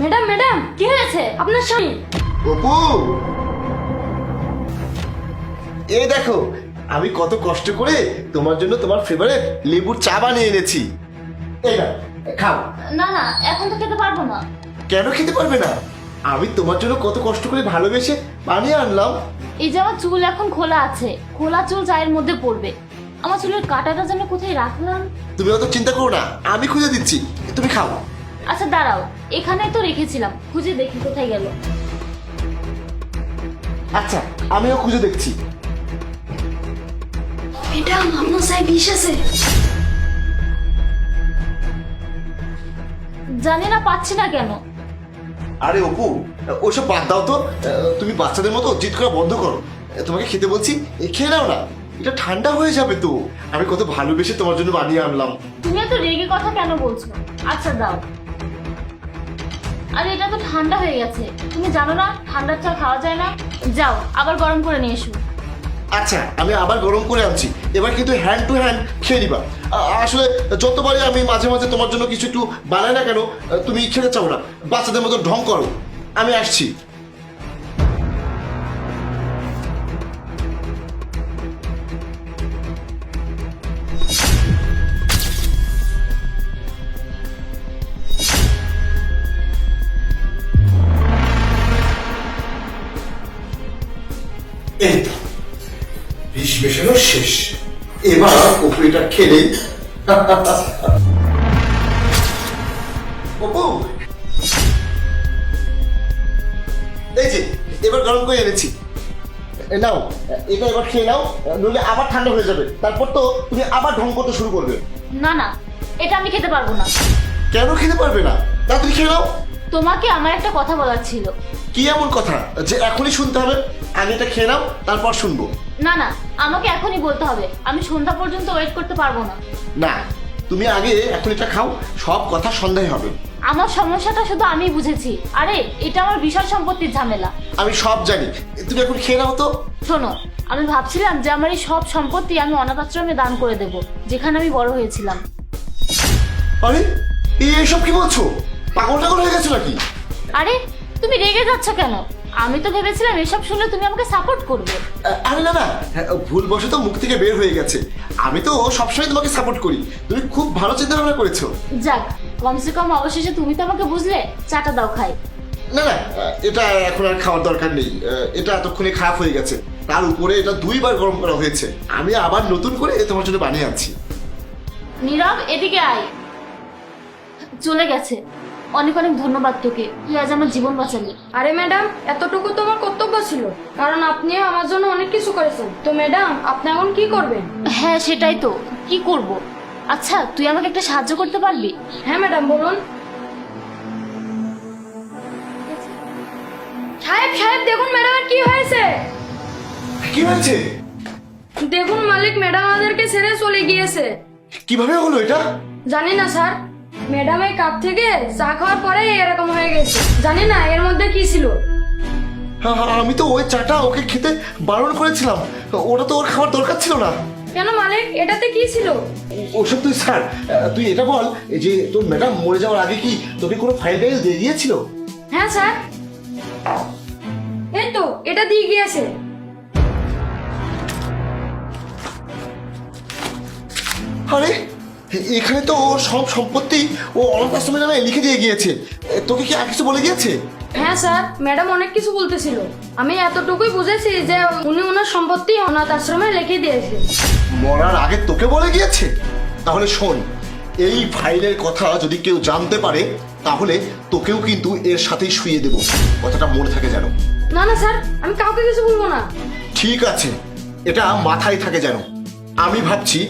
Madam madam কি হয়েছে আপনার স্বামী? অপু, এই দেখো আমি কত কষ্ট করে তোমার জন্য তোমার ফেভারিট লেবুর চা বানিয়ে এনেছি। এই না, খাও। না না, এখন তো খেতে পারবো না। কেন খেতে পারবে না? আমি তোমার জন্য কত কষ্ট করে ভালোবেসে বানিয়ে আনলাম। এই যে আমার চুল এখন খোলা আছে, খোলা চুল চায়ের মধ্যে পড়বে। আমার চুলের কাঁটাটা যেন কোথায় রাখলাম। তুমি অত চিন্তা করো না, আমি খুঁজে দিচ্ছি, তুমি খাও। আচ্ছা দাঁড়াও, এখানে তো রেখেছিলাম, খুঁজে দেখি কোথায় গেল। আচ্ছা, আমিও খুঁজে দেখছি। ম্যাডাম আপনার চাই বিষ আছে। জানি না, পাচ্ছি না কেন। আরে অপু, ওসব বাদ দাও তো। তুমি বাচ্চাদের মতো জিদ করা বন্ধ করো। তোমাকে খেতে বলছি, খেয়ে নাও না, এটা ঠান্ডা হয়ে যাবে তো। আমি কত ভালোবেসে তোমার জন্য বানিয়ে আনলাম। তুমি এত রেগে কথা কেন বলছো? আচ্ছা দাও। আরে এটা তো ঠান্ডা হয়ে গেছে, তুমি জানো না ঠান্ডার চা খাওয়া যায় না। যাও আবার গরম করে নিয়ে এসো। আচ্ছা, আমি আবার গরম করে আনছি, এবার কিন্তু হ্যান্ড টু হ্যান্ড খেয়ে নিবা। আসলে যতবারই আমি মাঝে মাঝে তোমার জন্য কিছু একটু বানাই না কেন, তুমি খেতে চাও না, বাচ্চাদের মতো ঢং করো। আমি আসছি। এই তো, বিষ মেশানো শেষ। এবার উপরিটা খেলে অপু, এই যে এবার গরম করে এনেছি, নাও এটা এবার খেয়ে নাও, নইলে আবার ঠান্ডা হয়ে যাবে, তারপর তো তুমি আবার ঢং করতে শুরু করবে। না না, এটা আমি খেতে পারবো না। কেন খেতে পারবে না? তাড়াতাড়ি খেয়ে নাও। তোমাকে আমার একটা কথা বলার ছিল। কি এমন কথা যে এখনই শুনতে হবে? আগে এটা খেয়ে নাও, তারপর শুনবো। না না, আমাকে এখনই বলতে হবে, আমি সন্ধ্যা পর্যন্ত ওয়েট করতে পারবো না। না, তুমি আগে এখন এটা খাও, সব কথা সন্ধ্যায় হবে। আমার সমস্যাটা শুধু আমি বুঝেছি। আরে এটা আমার বিশাল সম্পত্তির ঝামেলা। আমি সব জানি, তুমি এখন খেয়ে নাও তো। শোনো, আমি ভাবছিলাম যে আমার এই সব সম্পত্তি আমি অনাথ আশ্রমে দান করে দেব, যেখানে আমি বড় হয়েছিলাম। আরে এইসব কি বলছো? পাগল টাগল হয়ে গেছো নাকি? আরে তুমি রেগে যাচ্ছ কেন? আমি তো ভেবেছিলাম এসব শুনলে তুমি আমাকে সাপোর্ট করবে। আরে না না, ভুলবশত মুখ থেকে বের হয়ে গেছে। আমি তো সবসময় তোমাকে সাপোর্ট করি, তুমি খুব ভালো চিন্তা ভাবনা করেছো। যাক, কমসে কম অবশেষে তুমি তো আমাকে বুঝলে। চাটা দাও খাই। না না, এটা এখন আর খাওয়ার দরকার নেই, এটা এতক্ষণে খারাপ হয়ে গেছে। তার উপরে এটা 2বার গরম করা হয়েছে, আমি আবার নতুন করে তোমার জন্য বানিয়ে আনছি। নীরব, এদিকে আয়। চলে গেছে। অনেক অনেক ধন্যবাদ তোকে, তুই আজ আমার জীবন বাঁচালি। আরে ম্যাডাম, এতটুকু তোমার কর্তব্য ছিল, কারণ আপনি আমার জন্য অনেক কিছু করেছেন। তো ম্যাডাম, আপনি এখন কি করবেন? হ্যাঁ সেটাই তো, কি করব। আচ্ছা তুই আমাকে একটা সাহায্য করতে পারবি? হ্যাঁ ম্যাডাম, বলুন। সাহেব সাহেব, দেখুন ম্যাডামের কি হয়েছে। কি হয়েছে? দেখুন মালিক ম্যাডাম আমাদেরকে ছেড়ে চলে গিয়েছে। কিভাবে হলো এটা? জানি না স্যার, ম্যাডাম এই কাপ থেকে চা খাওয়ার পরে এরকম হয়ে গেছে। জানি না এর মধ্যে কি ছিল। আমি তো ওই চাটা ওকে খেতে বারণ করেছিলাম, ওটা তো ওর খাওয়ার দরকার ছিল না। কেন মালিক, এটাতে কি ছিল? ওসব তুই স্যার, তুই এটা বল, এই যে তোর ম্যাডাম মরে যাওয়ার আগে কি তোকে কোনো ফাইল টাইল দিয়ে দিয়েছিল? হ্যাঁ স্যার, এই তো এটা দিয়ে গিয়েছে। আরে এখানে তো ওর সব সম্পত্তি ও অনাথ আশ্রমের নামে লিখে দিয়ে গিয়েছে। তোকে কি আর কিছু বলে গিয়েছে? হ্যাঁ স্যার, ম্যাডাম অনেক কিছু বলতেছিল। আমি এতটুকুই বুঝেছি যে উনি ওনার সম্পত্তি অনাথ আশ্রমে লিখে দিয়েছে। মরার আগে তোকে বলে গিয়েছে? তাহলে শোন, এই ফাইলের কথা যদি কেউ জানতে পারে তাহলে তোকেও কিন্তু এর সাথেই শুইয়ে দেব, কথাটা মনে থাকে যেন। না না স্যার, আমি কাউকে কিছু বলবো না। ঠিক আছে, এটা মাথায় থাকে যেন। আমি ভাবছি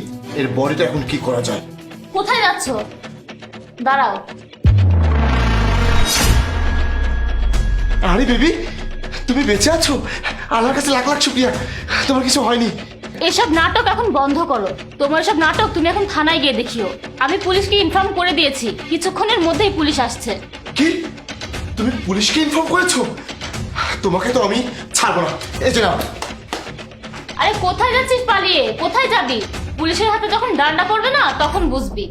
এর বডিটা এখন কি করা যায়। কোথায় যাচ্ছ? দাঁড়াও। আরে বেবি, তুমি বেঁচে আছো? আল্লাহর কাছে লাখ লাখ শুকরিয়া, তোমার কিছু হয়নি। এসব নাটক এখন বন্ধ করো। তোমার সব নাটক তুমি এখন থানায় গিয়ে দেখিও। আমি পুলিশকে ইনফর্ম করে দিয়েছি, কিছুক্ষণের মধ্যেই পুলিশ আসছে। কি? তুমি পুলিশকে ইনফর্ম করেছো? তোমাকে তো আমি ছাড়বো না, এই যে নাও। আরে কোথায় যাচ্ছিস পালিয়ে? কোথায় যাবি? পুলিশের হাতে যখন ডান্ডা পড়বে না তখন বুঝবি।